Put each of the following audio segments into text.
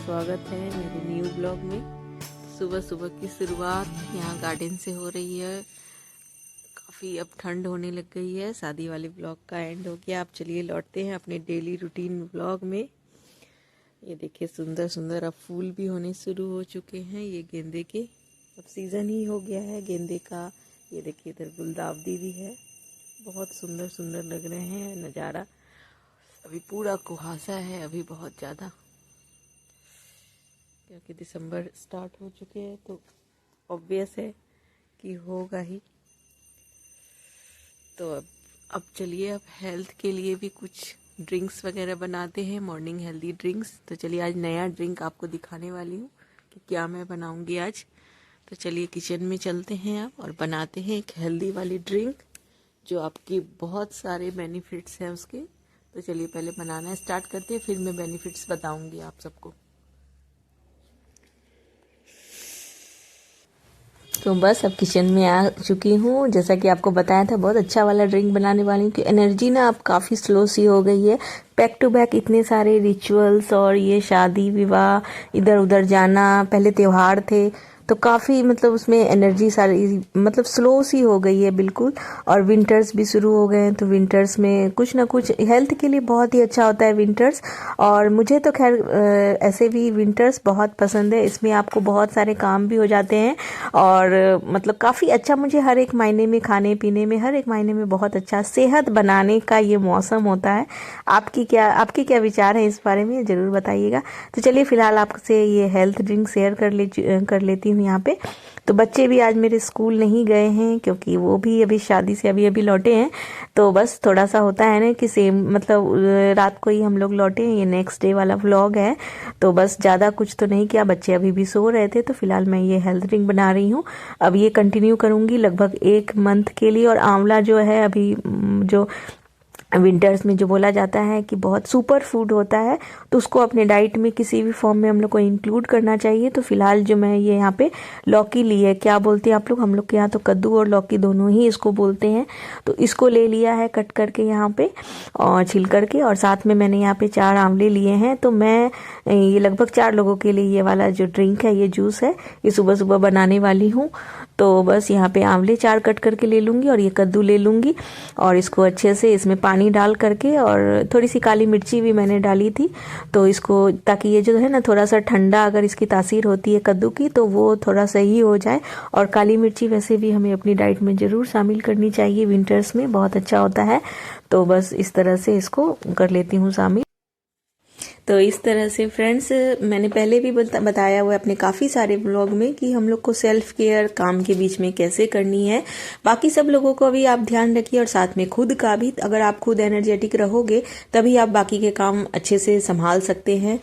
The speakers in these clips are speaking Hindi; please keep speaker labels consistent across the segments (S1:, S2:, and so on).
S1: स्वागत है मेरे न्यू ब्लॉग में। सुबह सुबह की शुरुआत यहाँ गार्डन से हो रही है। काफ़ी अब ठंड होने लग गई है। शादी वाले ब्लॉग का एंड हो गया। अब चलिए लौटते हैं अपने डेली रूटीन ब्लॉग में। ये देखिए सुंदर सुंदर अब फूल भी होने शुरू हो चुके हैं। ये गेंदे के अब सीज़न ही हो गया है गेंदे का। ये देखिए इधर गुलदावदी भी है। बहुत सुंदर सुंदर लग रहे हैं नज़ारा। अभी पूरा कुहासा है अभी बहुत ज़्यादा, क्योंकि दिसंबर स्टार्ट हो चुके हैं तो ऑब्वियस है कि होगा ही। तो अब चलिए अब हेल्थ के लिए भी कुछ ड्रिंक्स वगैरह बनाते हैं, मॉर्निंग हेल्दी ड्रिंक्स। तो चलिए आज नया ड्रिंक आपको दिखाने वाली हूँ कि क्या मैं बनाऊँगी आज। तो चलिए किचन में चलते हैं अब और बनाते हैं एक हेल्दी वाली ड्रिंक जो आपकी बहुत सारे बेनिफिट्स हैं उसके। तो चलिए पहले बनाना स्टार्ट करते हैं, फिर मैं बेनिफिट्स बताऊँगी आप सबको। तो बस अब किचन में आ चुकी हूँ। जैसा कि आपको बताया था बहुत अच्छा वाला ड्रिंक बनाने वाली हूँ कि एनर्जी ना अब काफ़ी स्लो सी हो गई है। बैक टू बैक इतने सारे रिचुअल्स और ये शादी विवाह इधर उधर जाना, पहले त्योहार थे तो काफ़ी मतलब उसमें एनर्जी सारी मतलब स्लो सी हो गई है बिल्कुल। और विंटर्स भी शुरू हो गए हैं तो विंटर्स में कुछ ना कुछ हेल्थ के लिए बहुत ही अच्छा होता है विंटर्स। और मुझे तो खैर ऐसे भी विंटर्स बहुत पसंद है। इसमें आपको बहुत सारे काम भी हो जाते हैं और मतलब काफ़ी अच्छा मुझे हर एक महीने में खाने पीने में हर एक महीने में बहुत अच्छा सेहत बनाने का ये मौसम होता है। आपके क्या विचार है इस बारे में ज़रूर बताइएगा। तो चलिए फ़िलहाल आपसे ये हेल्थ ड्रिंक शेयर कर लेती हूँ यहाँ पे। तो बच्चे भी आज मेरे स्कूल नहीं गए हैं क्योंकि वो भी अभी शादी से अभी लौटे हैं। तो बस थोड़ा सा होता है ना कि सेम मतलब रात को ही हम लोग लौटे हैं। ये नेक्स्ट डे वाला व्लॉग है। तो बस ज़्यादा कुछ तो नहीं किया, बच्चे अभी भी सो रहे थे। तो फिलहाल मैं ये हेल्थ ड्रिंक बना रही हूँ। अब ये कंटिन्यू करूँगी लगभग 1 मंथ के लिए। और आंवला जो है अभी जो विंटर्स में जो बोला जाता है कि बहुत सुपर फूड होता है, तो उसको अपने डाइट में किसी भी फॉर्म में हम लोग को इंक्लूड करना चाहिए। तो फिलहाल जो मैं ये यहाँ पे लौकी ली है, क्या बोलते हैं आप लोग, हम लोग के यहाँ तो कद्दू और लौकी दोनों ही इसको बोलते हैं। तो इसको ले लिया है कट करके यहाँ पे और छिल करके। और साथ में मैंने यहाँ पे 4 आंवले लिए हैं। तो मैं ये लगभग 4 लोगों के लिए ये वाला जो ड्रिंक है, ये जूस है, ये सुबह सुबह बनाने वाली हूँ। तो बस यहाँ पे आंवले 4 कट करके ले लूँगी और ये कद्दू ले लूँगी और इसको अच्छे से इसमें पानी डाल करके, और थोड़ी सी काली मिर्ची भी मैंने डाली थी तो इसको, ताकि ये जो है ना थोड़ा सा ठंडा अगर इसकी तासीर होती है कद्दू की तो वो थोड़ा सही हो जाए। और काली मिर्ची वैसे भी हमें अपनी डाइट में ज़रूर शामिल करनी चाहिए, विंटर्स में बहुत अच्छा होता है। तो बस इस तरह से इसको कर लेती हूँ शामिल। तो इस तरह से फ्रेंड्स मैंने पहले भी बताया हुआ है अपने काफ़ी सारे ब्लॉग में कि हम लोग को सेल्फ केयर काम के बीच में कैसे करनी है। बाकी सब लोगों को भी आप ध्यान रखिए और साथ में खुद का भी। अगर आप खुद एनर्जेटिक रहोगे तभी आप बाकी के काम अच्छे से संभाल सकते हैं।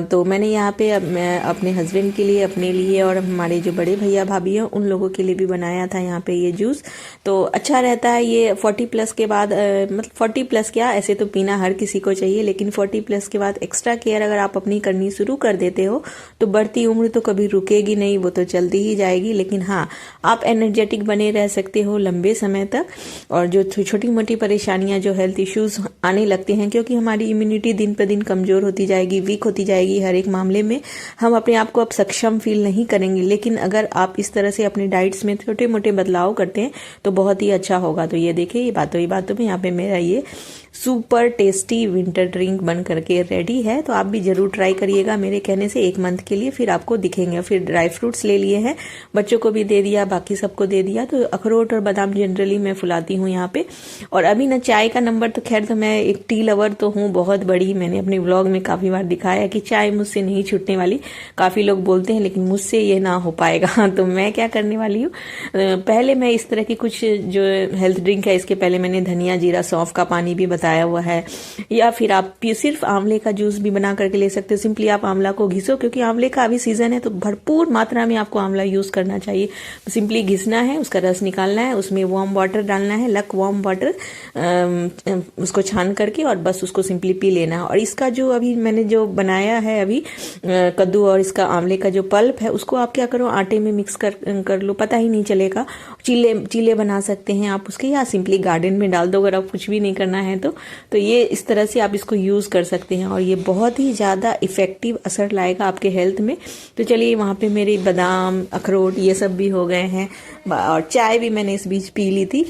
S1: तो मैंने यहाँ पे मैं अपने हस्बैंड के लिए, अपने लिए और हमारे जो बड़े भैया भाभी हैं उन लोगों के लिए भी बनाया था यहाँ पे ये जूस। तो अच्छा रहता है ये 40+ के बाद, मतलब 40+ क्या, ऐसे तो पीना हर किसी को चाहिए, लेकिन 40+ के बाद एक्स्ट्रा केयर अगर आप अपनी करनी शुरू कर देते हो तो बढ़ती उम्र तो कभी रुकेगी नहीं, वो तो चलती ही जाएगी। लेकिन हाँ, आप एनर्जेटिक बने रह सकते हो लंबे समय तक। और जो छोटी मोटी परेशानियां, जो हेल्थ इश्यूज आने लगते हैं, क्योंकि हमारी इम्यूनिटी दिन पर दिन कमजोर होती जाएगी, वीक होती जाएगी, हर एक मामले में हम अपने आप को अब सक्षम फील नहीं करेंगे। लेकिन अगर आप इस तरह से अपने डाइट्स में छोटे मोटे बदलाव करते हैं तो बहुत ही अच्छा होगा। तो ये देखिए, ये बातों में यहाँ पे मेरा ये सुपर टेस्टी विंटर ड्रिंक बन करके रेडी है। तो आप भी जरूर ट्राई करिएगा मेरे कहने से 1 मंथ के लिए, फिर आपको दिखेंगे। फिर ड्राई फ्रूट्स ले लिए हैं, बच्चों को भी दे दिया, बाकी सबको दे दिया। तो अखरोट और बादाम जनरली मैं फुलाती हूँ यहाँ पे। और अभी ना चाय का नंबर तो खैर, तो मैं एक टी लवर तो हूँ बहुत बड़ी। मैंने अपने व्लॉग में काफ़ी बार दिखाया कि चाय मुझसे नहीं छूटने वाली। काफ़ी लोग बोलते हैं लेकिन मुझसे ये ना हो पाएगा। तो मैं क्या करने वाली हूँ, पहले मैं इस तरह की कुछ जो हेल्थ ड्रिंक है, इसके पहले मैंने धनिया जीरा सौंफ का पानी भी बताया हुआ है। या फिर आप सिर्फ आंवले का जूस भी बना करके ले सकते हो। सिंपली आप आंवला को घिसो, क्योंकि आंवले का अभी सीजन है तो भरपूर मात्रा में आपको आंवला यूज करना चाहिए। सिंपली घिसना है, उसका रस निकालना है, उसमें वार्म वाटर डालना है, लक वार्म वाटर, उसको छान करके और बस उसको सिंपली पी लेना है। और इसका जो अभी मैंने जो बनाया है अभी कद्दू और इसका आंवले का जो पल्प है, उसको आप क्या करो, आटे में मिक्स कर लो, पता ही नहीं चलेगा। चीले बना सकते हैं आप उसके, या सिंपली गार्डन में डाल दो अगर आप कुछ भी नहीं करना है तो। तो ये इस तरह से आप इसको यूज़ कर सकते हैं और ये बहुत ही ज़्यादा इफ़ेक्टिव असर लाएगा आपके हेल्थ में। तो चलिए, वहाँ पे मेरे बादाम, अखरोट ये सब भी हो गए हैं और चाय भी मैंने इस बीच पी ली थी।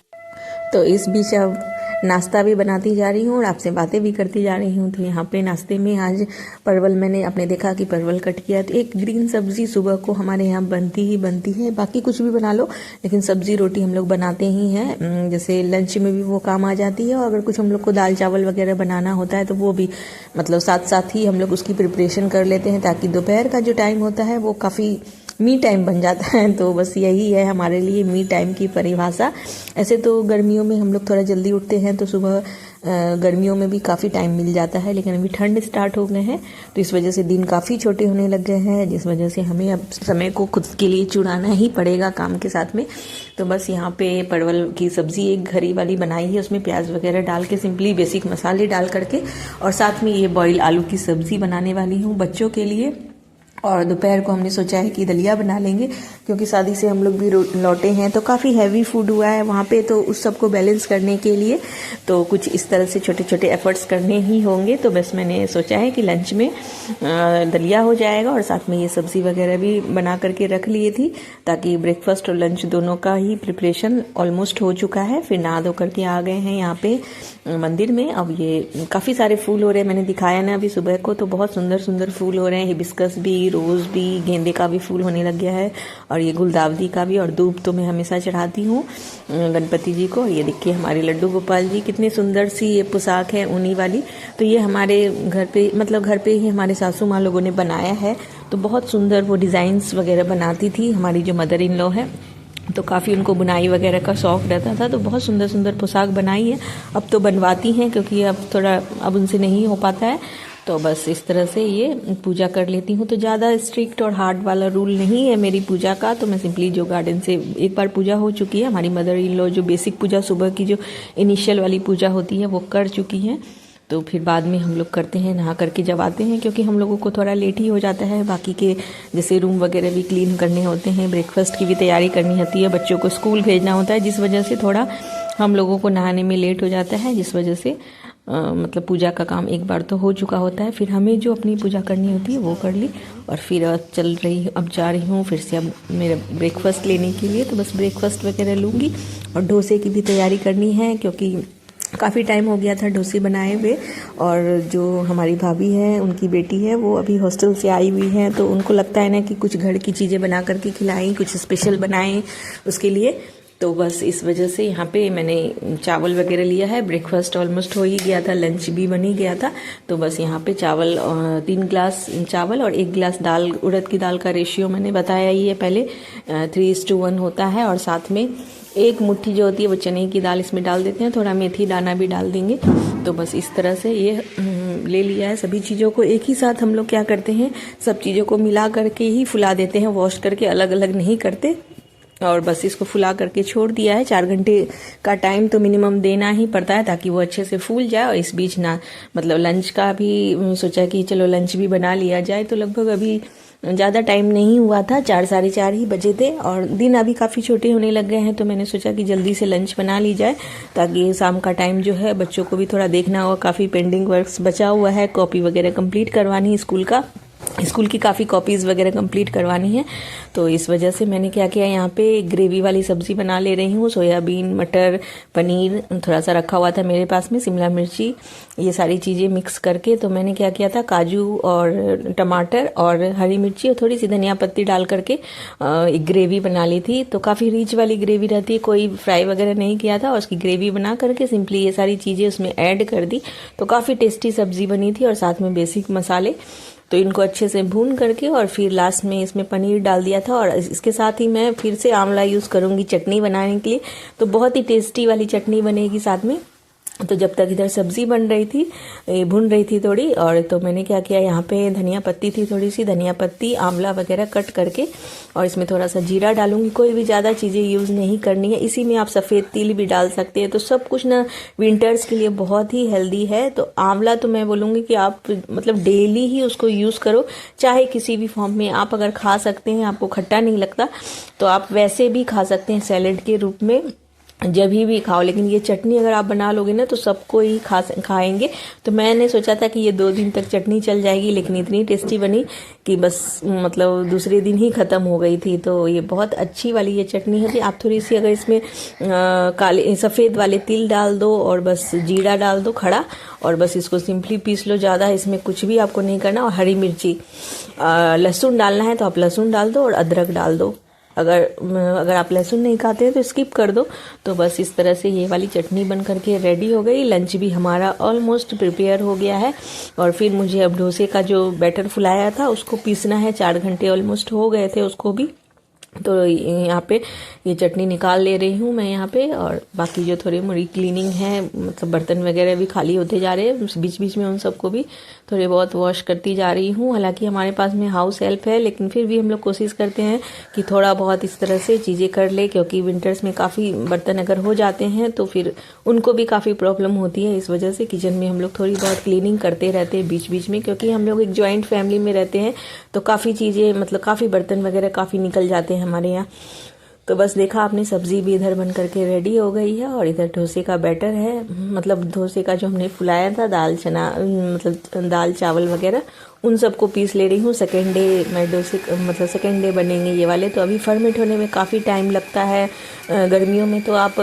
S1: तो इस बीच अब नाश्ता भी बनाती जा रही हूँ और आपसे बातें भी करती जा रही हूँ। तो यहाँ पे नाश्ते में आज परवल, मैंने आपने देखा कि परवल कट किया। तो एक ग्रीन सब्जी सुबह को हमारे यहाँ बनती ही बनती है, बाकी कुछ भी बना लो लेकिन सब्जी रोटी हम लोग बनाते ही हैं। जैसे लंच में भी वो काम आ जाती है और अगर कुछ हम लोग को दाल चावल वगैरह बनाना होता है तो वो भी मतलब साथ साथ ही हम लोग उसकी प्रिपरेशन कर लेते हैं, ताकि दोपहर का जो टाइम होता है वो काफ़ी मी टाइम बन जाता है। तो बस यही है हमारे लिए मी टाइम की परिभाषा। ऐसे तो गर्मियों में हम लोग थोड़ा जल्दी उठते हैं तो सुबह गर्मियों में भी काफ़ी टाइम मिल जाता है, लेकिन अभी ठंड स्टार्ट हो गए हैं तो इस वजह से दिन काफ़ी छोटे होने लग गए हैं, जिस वजह से हमें अब समय को खुद के लिए चुराना ही पड़ेगा काम के साथ में। तो बस यहाँ पे परवल की सब्ज़ी एक घरी वाली बनाई है, उसमें प्याज वगैरह डाल के सिंपली बेसिक मसाले डाल करके, और साथ में ये बॉयल आलू की सब्ज़ी बनाने वाली हूँ बच्चों के लिए। और दोपहर को हमने सोचा है कि दलिया बना लेंगे, क्योंकि शादी से हम लोग भी लौटे हैं तो काफ़ी हैवी फूड हुआ है वहाँ पे। तो उस सब को बैलेंस करने के लिए तो कुछ इस तरह से छोटे छोटे एफर्ट्स करने ही होंगे। तो बस मैंने सोचा है कि लंच में दलिया हो जाएगा और साथ में ये सब्ज़ी वगैरह भी बना करके रख लिए थी, ताकि ब्रेकफास्ट और लंच दोनों का ही प्रिपरेशन ऑलमोस्ट हो चुका है। फिर नहा धो करके आ गए हैं यहाँ पे मंदिर में। अब ये काफ़ी सारे फूल हो रहे हैं, मैंने दिखाया ना अभी सुबह को, तो बहुत सुंदर सुंदर फूल हो रहे हैं। हिबिस्कस भी, रोज़ भी, गेंदे का भी फूल होने लग गया है और ये गुलदावदी का भी। और धूप तो मैं हमेशा चढ़ाती हूँ गणपति जी को। ये देखिए हमारे लड्डू गोपाल जी, कितनी सुंदर सी ये पोशाक है ऊनी वाली। तो ये हमारे घर पे, मतलब घर पे ही हमारे सासू माँ लोगों ने बनाया है। तो बहुत सुंदर वो डिज़ाइंस वगैरह बनाती थी हमारी जो मदर इन लॉ है, तो काफ़ी उनको बुनाई वगैरह का शौक़ रहता था। तो बहुत सुंदर सुंदर पोशाक बनाई है। अब तो बनवाती हैं क्योंकि अब उनसे नहीं हो पाता है। तो बस इस तरह से ये पूजा कर लेती हूँ। तो ज़्यादा स्ट्रिक्ट और हार्ड वाला रूल नहीं है मेरी पूजा का। तो मैं सिंपली जो गार्डन से एक बार पूजा हो चुकी है, हमारी मदर इन लॉ जो बेसिक पूजा सुबह की जो इनिशियल वाली पूजा होती है वो कर चुकी हैं। तो फिर बाद में हम लोग करते हैं, नहा करके जब आते हैं, क्योंकि हम लोगों को थोड़ा लेट ही हो जाता है। बाकी के जैसे रूम वगैरह भी क्लीन करने होते हैं, ब्रेकफास्ट की भी तैयारी करनी होती है, बच्चों को स्कूल भेजना होता है, जिस वजह से थोड़ा हम लोगों को नहाने में लेट हो जाता है, जिस वजह से मतलब पूजा का काम एक बार तो हो चुका होता है। फिर हमें जो अपनी पूजा करनी होती है वो कर ली और फिर अब जा रही हूँ फिर से अब मेरा ब्रेकफास्ट लेने के लिए। तो बस ब्रेकफास्ट वगैरह लूँगी और डोसे की भी तैयारी करनी है, क्योंकि काफ़ी टाइम हो गया था डोसे बनाए हुए। और जो हमारी भाभी है, उनकी बेटी है, वो अभी हॉस्टल से आई हुई है, तो उनको लगता है ना कि कुछ घर की चीज़ें बना करके खिलाएं, कुछ स्पेशल बनाएं उसके लिए। तो बस इस वजह से यहाँ पे मैंने चावल वगैरह लिया है। ब्रेकफास्ट ऑलमोस्ट हो ही गया था, लंच भी बन ही गया था। तो बस यहाँ पे चावल 3 गिलास चावल और 1 गिलास दाल, उड़द की दाल का रेशियो मैंने बताया ही है पहले, 3:1 होता है। और साथ में 1 मुट्ठी जो होती है वो चने की दाल इसमें डाल देते हैं, थोड़ा मेथी दाना भी डाल देंगे। तो बस इस तरह से ये ले लिया है। सभी चीज़ों को एक ही साथ हम लोग क्या करते हैं, सब चीज़ों को मिला करके ही फुला देते हैं, वॉश करके अलग अलग नहीं करते। और बस इसको फुला करके छोड़ दिया है। 4 घंटे का टाइम तो मिनिमम देना ही पड़ता है, ताकि वो अच्छे से फूल जाए। और इस बीच ना मतलब लंच का भी सोचा कि चलो लंच भी बना लिया जाए। तो लगभग अभी ज़्यादा टाइम नहीं हुआ था, 4 साढ़े 4 ही बजे थे और दिन अभी काफ़ी छोटे होने लग गए हैं। तो मैंने सोचा कि जल्दी से लंच बना ली जाए, ताकि शाम का टाइम जो है बच्चों को भी थोड़ा देखना होगा। काफ़ी पेंडिंग वर्क्स बचा हुआ है, कॉपी वगैरह कंप्लीट करवानी है, स्कूल की काफ़ी कॉपीज़ वगैरह कंप्लीट करवानी है। तो इस वजह से मैंने क्या किया, यहाँ पे ग्रेवी वाली सब्ज़ी बना ले रही हूँ। सोयाबीन, मटर, पनीर थोड़ा सा रखा हुआ था मेरे पास में, शिमला मिर्ची, ये सारी चीज़ें मिक्स करके। तो मैंने क्या किया था, काजू और टमाटर और हरी मिर्ची और थोड़ी सी धनिया पत्ती डाल करके एक ग्रेवी बना ली थी। तो काफ़ी रिच वाली ग्रेवी रहती है, कोई फ्राई वगैरह नहीं किया था। और उसकी ग्रेवी बना करके सिंपली ये सारी चीज़ें उसमें ऐड कर दी। तो काफ़ी टेस्टी सब्ज़ी बनी थी और साथ में बेसिक मसाले। तो इनको अच्छे से भून करके और फिर लास्ट में इसमें पनीर डाल दिया था। और इसके साथ ही मैं फिर से आंवला यूज़ करूँगी चटनी बनाने के लिए। तो बहुत ही टेस्टी वाली चटनी बनेगी साथ में। तो जब तक इधर सब्जी बन रही थी, भुन रही थी थोड़ी, और तो मैंने क्या किया, यहाँ पे धनिया पत्ती थी, थोड़ी सी धनिया पत्ती, आंवला वगैरह कट करके, और इसमें थोड़ा सा जीरा डालूंगी। कोई भी ज़्यादा चीज़ें यूज़ नहीं करनी है। इसी में आप सफ़ेद तिल भी डाल सकते हैं। तो सब कुछ ना विंटर्स के लिए बहुत ही हेल्दी है। तो आंवला तो मैं बोलूँगी कि आप मतलब डेली ही उसको यूज़ करो, चाहे किसी भी फॉर्म में। आप अगर खा सकते हैं, आपको खट्टा नहीं लगता, तो आप वैसे भी खा सकते हैं सैलेड के रूप में। जब भी खाओ। लेकिन ये चटनी अगर आप बना लोगे ना तो सबको ही खाएंगे। तो मैंने सोचा था कि ये 2 दिन तक चटनी चल जाएगी, लेकिन इतनी टेस्टी बनी कि बस मतलब दूसरे दिन ही ख़त्म हो गई थी। तो ये बहुत अच्छी वाली ये चटनी है। आप थोड़ी सी अगर इसमें काले सफ़ेद वाले तिल डाल दो और बस जीरा डाल दो खड़ा, और बस इसको सिंपली पीस लो। ज़्यादा इसमें कुछ भी आपको नहीं करना। और हरी मिर्ची, लहसुन डालना है तो आप लहसुन डाल दो और अदरक डाल दो। अगर आप लहसुन नहीं खाते हैं तो स्किप कर दो। तो बस इस तरह से ये वाली चटनी बन करके रेडी हो गई। लंच भी हमारा ऑलमोस्ट प्रिपेयर हो गया है। और फिर मुझे अब डोसे का जो बैटर फुलाया था उसको पीसना है। 4 घंटे ऑलमोस्ट हो गए थे उसको भी। तो यहाँ पे ये चटनी निकाल ले रही हूँ मैं यहाँ पे। और बाकी जो थोड़ी मोड़ी क्लीनिंग है, मतलब बर्तन वगैरह भी खाली होते जा रहे हैं, बीच बीच में उन सबको भी थोड़े बहुत वॉश करती जा रही हूँ। हालांकि हमारे पास में हाउस हेल्प है, लेकिन फिर भी हम लोग कोशिश करते हैं कि थोड़ा बहुत इस तरह से चीज़ें कर ले, क्योंकि विंटर्स में काफ़ी बर्तन अगर हो जाते हैं तो फिर उनको भी काफ़ी प्रॉब्लम होती है। इस वजह से किचन में हम लोग थोड़ी बहुत क्लीनिंग करते रहते हैं बीच बीच में, क्योंकि हम लोग एक जॉइंट फैमिली में रहते हैं तो काफ़ी चीज़ें, मतलब काफ़ी बर्तन वगैरह काफ़ी निकल जाते हैं हमारे यहाँ। तो बस देखा आपने, सब्जी भी इधर बन करके रेडी हो गई है। और इधर डोसे का बैटर है, मतलब डोसे का जो हमने फुलाया था, दाल चना मतलब दाल चावल वगैरह, उन सबको पीस ले रही हूँ। सेकेंड डे मैं डोसे मतलब सेकेंड डे बनेंगे ये वाले। तो अभी फर्मेंट होने में काफ़ी टाइम लगता है। गर्मियों में तो आप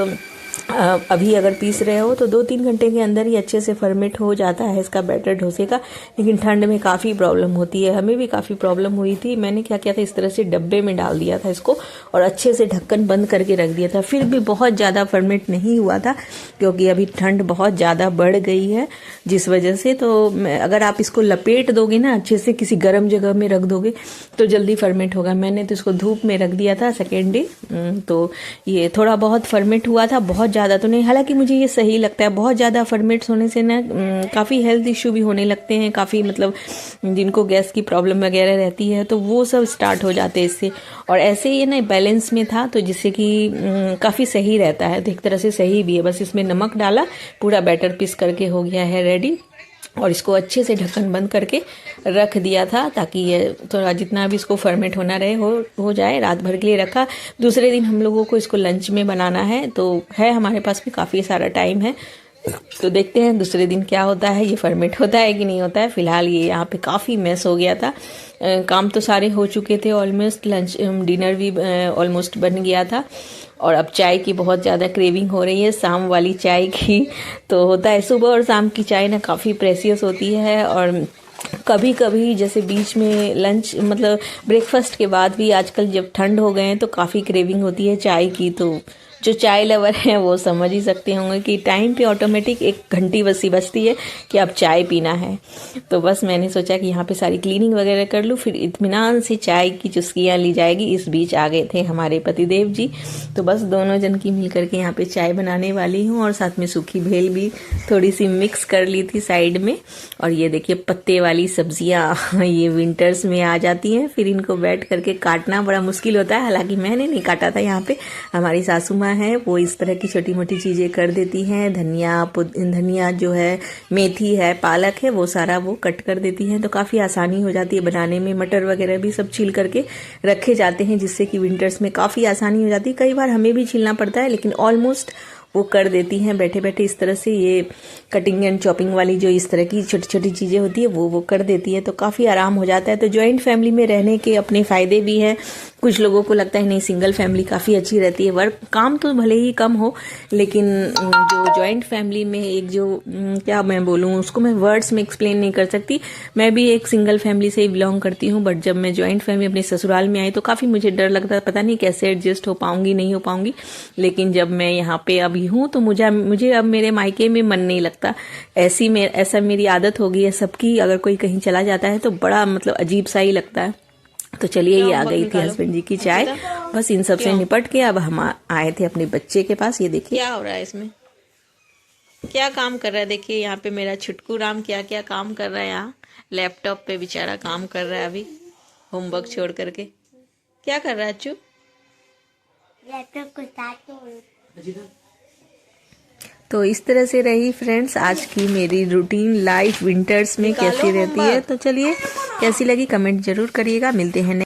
S1: अभी अगर पीस रहे हो तो 2-3 घंटे के अंदर ही अच्छे से फर्मेंट हो जाता है इसका बैटर डोसे का। लेकिन ठंड में काफ़ी प्रॉब्लम होती है, हमें भी काफ़ी प्रॉब्लम हुई थी। मैंने क्या किया था, इस तरह से डब्बे में डाल दिया था इसको और अच्छे से ढक्कन बंद करके रख दिया था। फिर भी बहुत ज़्यादा फर्मेंट नहीं हुआ था, क्योंकि अभी ठंड बहुत ज़्यादा बढ़ गई है जिस वजह से। तो अगर आप इसको लपेट दोगे ना अच्छे से, किसी गर्म जगह में रख दोगे तो जल्दी फर्मेंट होगा। मैंने तो इसको धूप में रख दिया था सेकेंड डे, तो ये थोड़ा बहुत फर्मेंट हुआ था, बहुत ज़्यादा तो नहीं। हालांकि मुझे ये सही लगता है। बहुत ज़्यादा फर्मेंट्स होने से ना काफ़ी हेल्थ इशू भी होने लगते हैं। काफ़ी मतलब जिनको गैस की प्रॉब्लम वगैरह रहती है तो वो सब स्टार्ट हो जाते हैं इससे। और ऐसे ये ना बैलेंस में था, तो जिससे कि काफ़ी सही रहता है। तो एक तरह से सही भी है। बस इसमें नमक डाला, पूरा बैटर पीस करके हो गया है रेडी। और इसको अच्छे से ढक्कन बंद करके रख दिया था, ताकि ये थोड़ा जितना भी इसको फर्मेंट होना रहे हो जाए। रात भर के लिए रखा। दूसरे दिन हम लोगों को इसको लंच में बनाना है, तो है हमारे पास भी काफ़ी सारा टाइम है। तो देखते हैं दूसरे दिन क्या होता है, ये फर्मेंट होता है कि नहीं होता है। फिलहाल ये यहाँ पे काफ़ी मैस हो गया था। काम तो सारे हो चुके थे ऑलमोस्ट, लंच डिनर भी ऑलमोस्ट बन गया था। और अब चाय की बहुत ज़्यादा क्रेविंग हो रही है, शाम वाली चाय की। तो होता है सुबह और शाम की चाय ना काफ़ी प्रेशियस होती है। और कभी कभी जैसे बीच में लंच मतलब ब्रेकफास्ट के बाद भी आजकल जब ठंड हो गए हैं तो काफ़ी क्रेविंग होती है चाय की। तो जो चाय लवर हैं वो समझ ही सकते होंगे कि टाइम पे ऑटोमेटिक एक घंटी बसी बजती है कि अब चाय पीना है। तो बस मैंने सोचा कि यहाँ पे सारी क्लीनिंग वगैरह कर लूँ, फिर इत्मीनान से चाय की चुस्कियाँ ली जाएगी। इस बीच आ गए थे हमारे पतिदेव जी, तो बस दोनों जन की मिल करके यहाँ पे चाय बनाने वाली हूँ। और साथ में सूखी भेल भी थोड़ी सी मिक्स कर ली थी साइड में। और ये देखिए पत्ते वाली सब्जियाँ ये विंटर्स में आ जाती हैं, फिर इनको बैठ करके काटना बड़ा मुश्किल होता है। हालांकि मैंने नहीं काटा था, यहाँ पे हमारी सासू माँ है वो इस तरह की छोटी मोटी चीज़ें कर देती हैं। धनिया जो है, मेथी है, पालक है, वो सारा वो कट कर देती हैं, तो काफ़ी आसानी हो जाती है बनाने में। मटर वगैरह भी सब छील करके रखे जाते हैं, जिससे कि विंटर्स में काफ़ी आसानी हो जाती है। कई बार हमें भी छीलना पड़ता है, लेकिन ऑलमोस्ट वो कर देती हैं बैठे बैठे इस तरह से। ये कटिंग एंड चॉपिंग वाली जो इस तरह की छोटी छोटी चीज़ें होती है वो कर देती है, तो काफ़ी आराम हो जाता है। तो जॉइंट फैमिली में रहने के अपने फ़ायदे भी हैं। कुछ लोगों को लगता है नहीं सिंगल फैमिली काफ़ी अच्छी रहती है, वर्क काम तो भले ही कम हो, लेकिन जो जॉइंट फैमिली में एक जो क्या मैं बोलूँ, उसको मैं वर्ड्स में एक्सप्लेन नहीं कर सकती। मैं भी एक सिंगल फैमिली से ही बिलोंग करती हूँ, बट जब मैं जॉइंट फैमिली अपने ससुराल में आई तो काफ़ी मुझे डर लगता है, पता नहीं कैसे एडजस्ट हो पाऊंगी नहीं हो पाऊंगी। लेकिन जब मैं यहाँ पे अभी हूँ तो मुझे अब मेरे मायके में मन नहीं लगता। ऐसा मेरी आदत हो गई है सबकी, अगर कोई कहीं चला जाता है तो बड़ा मतलब अजीब सा ही लगता है। तो चलिए ये आ गई थी हस्बैंड जी की चाय। बस इन सब से निपट के अब हम आए थे अपने बच्चे के पास। ये देखिए क्या हो रहा है, इसमें क्या काम कर रहा है। देखिए यहाँ पे मेरा छुटकू राम क्या क्या काम कर रहा है। यहाँ लैपटॉप पे बेचारा काम कर रहा है, अभी होमवर्क छोड़ करके। क्या कर रहा है अच्चू? लैपटॉप को स्टार्ट। तो इस तरह से रही फ्रेंड्स आज की मेरी रूटीन लाइफ विंटर्स में कैसी रहती है। तो चलिए कैसी लगी कमेंट जरूर करिएगा। मिलते हैं